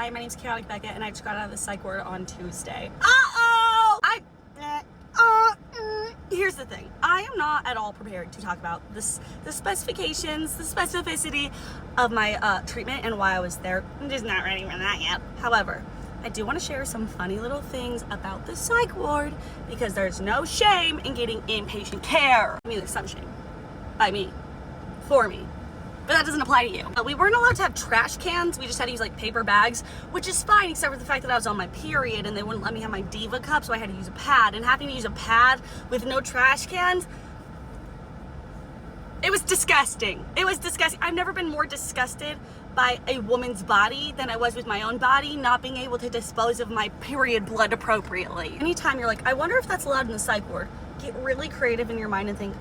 Hi, my name's Chaotic Becca, and I just got out of the psych ward on Tuesday. Here's the thing. I am not at all prepared to talk about the specifications, the specificity of my treatment and why I was there. I'm just not ready for that yet. However, I do want to share some funny little things about the psych ward because there's no shame in getting inpatient care. I mean, there's some shame by me, for me. But that doesn't apply to you. We weren't allowed to have trash cans. We just had to use like paper bags, which is fine except for the fact that I was on my period and they wouldn't let me have my Diva cup, so I had to use a pad. And having to use a pad with no trash cans, it was disgusting. It was disgusting. I've never been more disgusted by a woman's body than I was with my own body not being able to dispose of my period blood appropriately. Anytime you're like, I wonder if that's allowed in the psych ward, get really creative in your mind and think,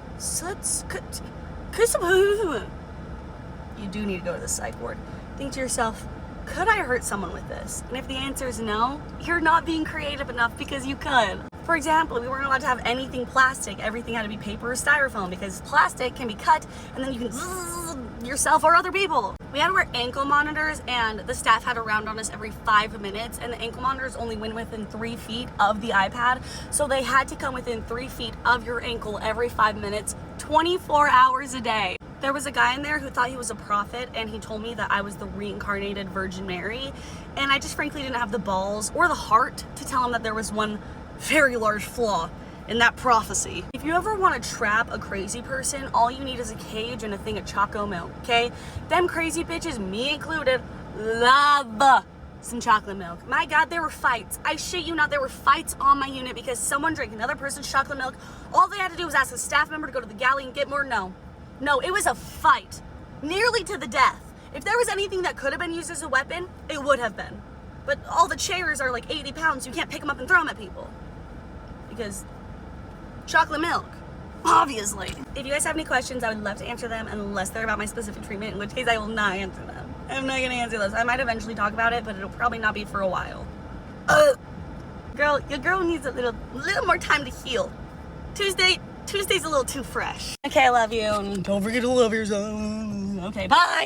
you do need to go to the psych ward. Think to yourself, could I hurt someone with this? And if the answer is no, you're not being creative enough because you could. For example, we weren't allowed to have anything plastic. Everything had to be paper or styrofoam because plastic can be cut and then you can zzz yourself or other people. We had to wear ankle monitors and the staff had to round on us every 5 minutes, and the ankle monitors only went within 3 feet of the iPad. So they had to come within 3 feet of your ankle every 5 minutes, 24 hours a day. There was a guy in there who thought he was a prophet, and he told me that I was the reincarnated Virgin Mary, and I just frankly didn't have the balls or the heart to tell him that there was one very large flaw in that prophecy. If you ever want to trap a crazy person, all you need is a cage and a thing of Choco milk, okay? Them crazy bitches, me included, love some chocolate milk. My God, there were fights. I shit you not, there were fights on my unit because someone drank another person's chocolate milk. All they had to do was ask a staff member to go to the galley and get more. No, it was a fight, nearly to the death. If there was anything that could have been used as a weapon, it would have been. But all the chairs are like 80 pounds, so you can't pick them up and throw them at people. Because chocolate milk, obviously. If you guys have any questions, I would love to answer them unless they're about my specific treatment, in which case I will not answer them. I'm not gonna answer those. I might eventually talk about it, but it'll probably not be for a while. Your girl needs a little more time to heal. Tuesday's a little too fresh. Okay, I love you. And don't forget to love yourself. Okay, bye.